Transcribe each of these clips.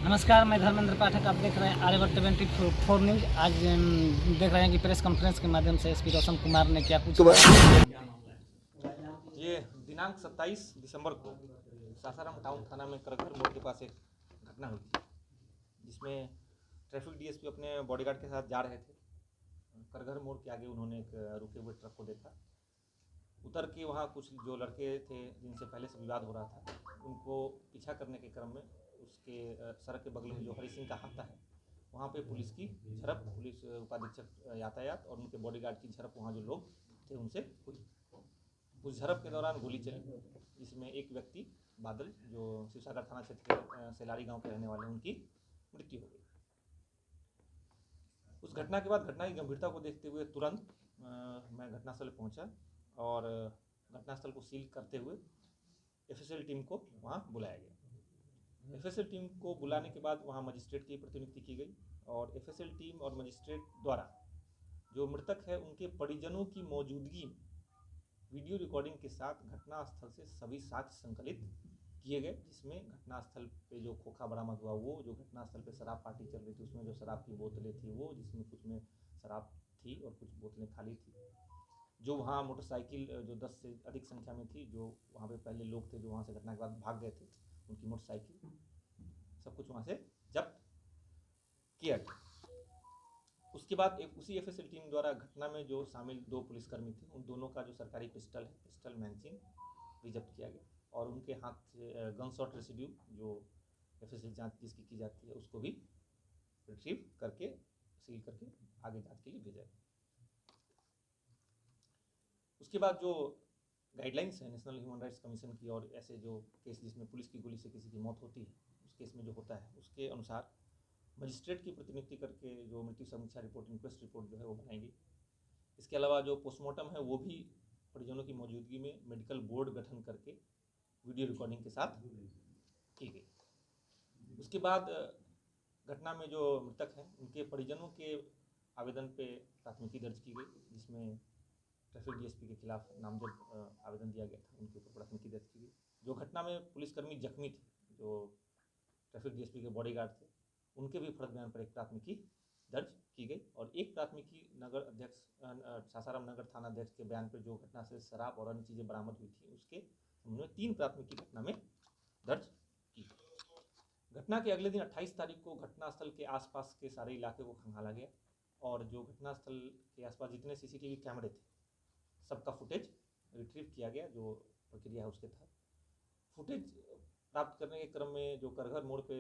नमस्कार, मैं धर्मेंद्र पाठक। आप देख रहे हैं आर्यभट्ट 24 न्यूज। आज देख रहे हैं कि प्रेस कॉन्फ्रेंस के माध्यम से एसपी रोशन कुमार ने क्या कुछ ये दिनांक 27 दिसंबर को सासाराम टाउन थाना में करघर मोड़ के पास एक घटना हुई थी, जिसमें ट्रैफिक डीएसपी अपने बॉडीगार्ड के साथ जा रहे थे। करघर मोड़ के आगे उन्होंने एक रुके हुए ट्रक को देखा। उतर के वहाँ कुछ जो लड़के थे जिनसे पहले से विवाद हो रहा था, उनको पीछा करने के क्रम में उसके सड़क के बगल में जो हरि सिंह का हाथा है, वहाँ पे पुलिस की झड़प, पुलिस उपाधीक्षक यातायात और उनके बॉडीगार्ड की झड़प वहाँ जो लोग थे उनसे हुई। उस झड़प के दौरान गोली चली, जिसमें एक व्यक्ति बादल जो शिवसागर थाना क्षेत्र के सेलारी गांव के रहने वाले, उनकी मृत्यु हो गई। उस घटना के बाद घटना की गंभीरता को देखते हुए तुरंत मैं घटनास्थल पहुंचा और घटनास्थल को सील करते हुए एफएसएल टीम को वहां बुलाया गया। एफएसएल टीम को बुलाने के बाद वहां मजिस्ट्रेट की प्रतिनियुक्ति की गई और एफएसएल टीम और मजिस्ट्रेट द्वारा जो मृतक है उनके परिजनों की मौजूदगी में वीडियो रिकॉर्डिंग के साथ घटनास्थल से सभी साक्ष्य संकलित किए गए, जिसमें घटनास्थल पे जो खोखा बरामद हुआ, वो जो घटनास्थल पे शराब पार्टी चल रही थी उसमें जो शराब की बोतलें थी वो, जिसमें कुछ में शराब थी और कुछ बोतलें खाली थी, जो वहाँ मोटरसाइकिल जो 10 से अधिक संख्या में थी, जो वहाँ पे पहले लोग थे जो वहाँ से घटना के बाद भाग गए थे, उनकी मोटरसाइकिल, सब कुछ वहाँ से जब्त किया गया। उसके बाद उसी एफएसएल टीम द्वारा घटना में जो शामिल 2 पुलिसकर्मी थे, उन दोनों का जो सरकारी पिस्टल है, पिस्टल मैगजीन भी जब्त किया गया और उनके हाथ से गन शॉट रेसिड्यू जो एफएसएल जांच जिसकी की जाती है उसको भी रिट्रीव करके सील करके आगे जांच के लिए भेजा गया। उसके बाद जो गाइडलाइंस है नेशनल ह्यूमन राइट्स कमीशन की और ऐसे जो केस जिसमें पुलिस की गोली से किसी की मौत होती है, उस केस में जो होता है उसके अनुसार मजिस्ट्रेट की प्रतिनियुक्ति करके जो मृत्यु समीक्षा रिपोर्ट, इंक्वेस्ट रिपोर्ट जो है वो बनाएंगी। इसके अलावा जो पोस्टमार्टम है वो भी परिजनों की मौजूदगी में मेडिकल बोर्ड गठन करके वीडियो रिकॉर्डिंग के साथ की गई। उसके बाद घटना में जो मृतक हैं उनके परिजनों के आवेदन पे प्राथमिकी दर्ज की गई, जिसमें ट्रैफिक डीएसपी के खिलाफ नामजद आवेदन दिया गया था, उनके ऊपर प्राथमिकी दर्ज की गई। जो घटना में पुलिसकर्मी जख्मी थे, जो ट्रैफिक डीएसपी के बॉडीगार्ड थे, उनके भी फर्द बयान पर एक प्राथमिकी दर्ज की गई और एक प्राथमिकी नगर अध्यक्ष सासाराम नगर थाना अध्यक्ष के बयान पर जो घटना से शराब और अन्य चीज़ें बरामद हुई थी उसके संबंध में 3 प्राथमिकी घटना में दर्ज की। घटना के अगले दिन 28 तारीख को घटनास्थल के आसपास के सारे इलाके को खंगाला गया और जो घटनास्थल के आसपास जितने सीसीटीवी कैमरे थे सबका फुटेज रिट्रीव किया गया, जो प्रक्रिया है उसके तहत। फुटेज प्राप्त करने के क्रम में जो करघर मोड़ पे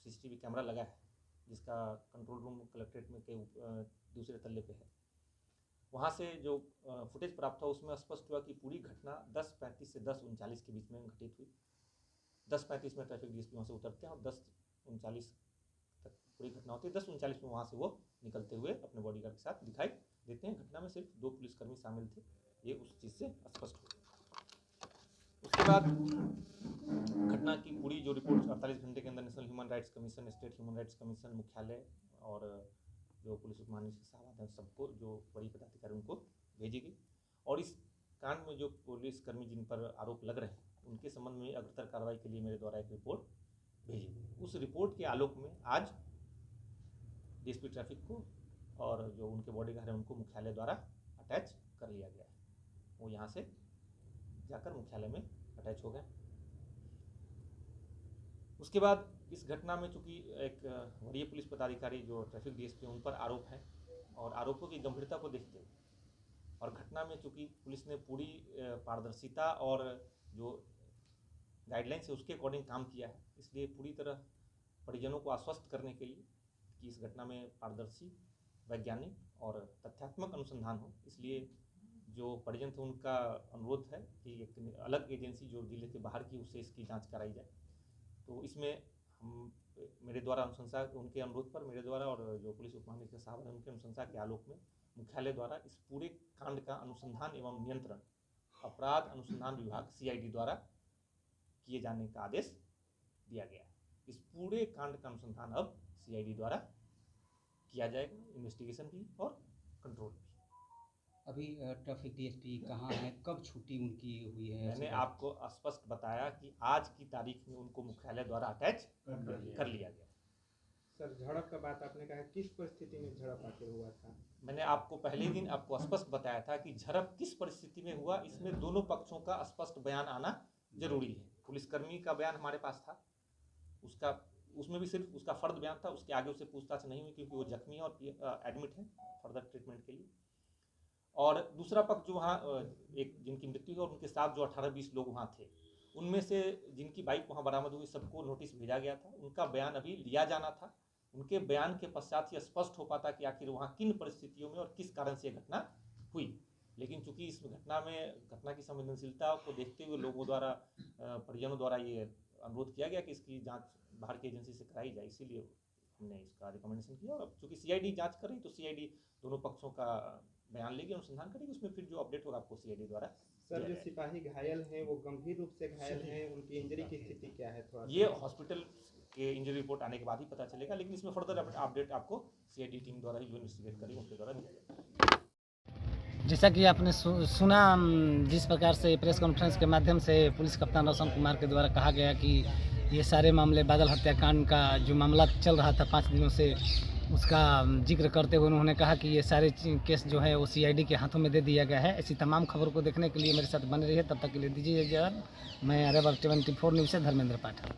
सीसीटीवी कैमरा लगा है, जिसका कंट्रोल रूम कलेक्ट्रेट में के दूसरे तल्ले पे है, वहाँ से जो फुटेज प्राप्त हुआ उसमें स्पष्ट हुआ कि पूरी घटना 10:35 से 10:39 के बीच में घटित हुई। 10:35 में ट्रैफिक डीएसपी वहाँ से उतरते हैं और 10:39 तक पूरी घटना होती है। 10:39 में वहाँ से वो निकलते हुए अपने बॉडीगार्ड के साथ दिखाई देते हैं। घटना में सिर्फ 2 पुलिसकर्मी शामिल थे, ये उस चीज़ से स्पष्ट हो। उसके बाद घटना की पूरी जो रिपोर्ट 48 घंटे के अंदर national human rights commission, state human rights commission मुख्यालय और जो पुलिस उपमहानिरीक्षक साहब हैं सबको, जो बड़ी पदाधिकारी, उनको भेजी गई और इस कांड में जो पुलिसकर्मी जिन पर आरोप लग रहे हैं उनके संबंध में अग्रतर कार्रवाई के लिए मेरे द्वारा एक रिपोर्ट भेजी गई। उस रिपोर्ट के आलोक में आज डीएसपी ट्रैफिक को और जो उनके बॉडीगार्ड हैं उनको मुख्यालय द्वारा अटैच कर लिया गया है। वो यहाँ से जाकर मुख्यालय में अटैच हो गए। उसके बाद इस घटना में चूंकि एक वरीय पुलिस पदाधिकारी जो ट्रैफिक डीएसपी, उन पर आरोप है और आरोपों की गंभीरता को देखते हुए और घटना में चूंकि पुलिस ने पूरी पारदर्शिता और जो गाइडलाइंस है उसके अकॉर्डिंग काम किया है, इसलिए पूरी तरह परिजनों को आश्वस्त करने के लिए कि इस घटना में पारदर्शी, वैज्ञानिक और तथ्यात्मक अनुसंधान हो, इसलिए जो परिजन थे उनका अनुरोध है कि एक अलग एजेंसी जो जिले के बाहर की, उससे इसकी जांच कराई जाए। तो इसमें हम मेरे द्वारा अनुशंसा, उनके अनुरोध पर मेरे द्वारा और जो पुलिस उपमहानिरीक्षक साहब हैं उनके अनुशंसा के आलोक में मुख्यालय द्वारा इस पूरे कांड का अनुसंधान एवं नियंत्रण अपराध अनुसंधान विभाग सीआईडी द्वारा किए जाने का आदेश दिया गया है। इस पूरे कांड का अनुसंधान अब सीआईडी द्वारा किया जाएगा, इन्वेस्टिगेशन भी और कंट्रोल भी। अभी ट्रैफिक डीएसपी कहाँ है, कब छुट्टी उनकी हुई है? मैंने आपको स्पष्ट बताया कि आज की तारीख में उनको मुख्यालय द्वारा अटैच कर लिया गया। सर, झड़प का बात आपने कहा, किस परिस्थिति में झड़प आखिर हुआ था? मैंने आपको पहले दिन आपको स्पष्ट बताया था कि झड़प किस परिस्थिति में हुआ, इसमें दोनों पक्षों का स्पष्ट बयान आना जरूरी है। पुलिसकर्मी का बयान हमारे पास था, उसमें भी सिर्फ उसका फर्द बयान था, उसके आगे उससे पूछताछ नहीं हुई क्योंकि वो जख्मी है और एडमिट है फर्दर ट्रीटमेंट के लिए। और दूसरा पक्ष जो वहाँ एक जिनकी मृत्यु हुई और उनके साथ जो 18-20 लोग वहाँ थे, उनमें से जिनकी बाइक वहाँ बरामद हुई सबको नोटिस भेजा गया था। उनका बयान अभी लिया जाना था। उनके बयान के पश्चात ही स्पष्ट हो पाता कि आखिर वहाँ किन परिस्थितियों में और किस कारण से घटना हुई। लेकिन चूंकि इस घटना की संवेदनशीलता को देखते हुए लोगों द्वारा परिजनों द्वारा ये अनुरोध किया गया कि इसकी जांच बाहर की एजेंसी से कराई जाए, इसीलिए हमने इसका रिकमेंडेशन किया। और चूंकि सीआईडी जांच कर रही तो सीआईडी दोनों पक्षों का बयान लेगी, अनुसंधान करेगी, उसमें फिर जो अपडेट होगा आपको सीआईडी द्वारा। सर, जो सिपाही घायल हैं वो गंभीर रूप से घायल हैं, उनकी इंजरी की स्थिति क्या है? थोड़ा ये हॉस्पिटल के इंजरी रिपोर्ट आने के बाद ही पता चलेगा, लेकिन इसमें फर्दर अपडेट आपको सीआईडी टीम द्वारा ही जो इन्वेस्टिगेट करेगी उसके द्वारा दिया जाएगा। जैसा कि आपने सुना, जिस प्रकार से प्रेस कॉन्फ्रेंस के माध्यम से पुलिस कप्तान रोशन कुमार के द्वारा कहा गया कि ये सारे मामले बादल हत्याकांड का जो मामला चल रहा था 5 दिनों से, उसका जिक्र करते हुए उन्होंने कहा कि ये सारे केस जो है वो सीआईडी के हाथों में दे दिया गया है। ऐसी तमाम खबरों को देखने के लिए मेरे साथ बने रहिए। तब तक के लिए दीजिए इजाज़त। मैं अरेबर 24 न्यूज़ से धर्मेंद्र पाठक।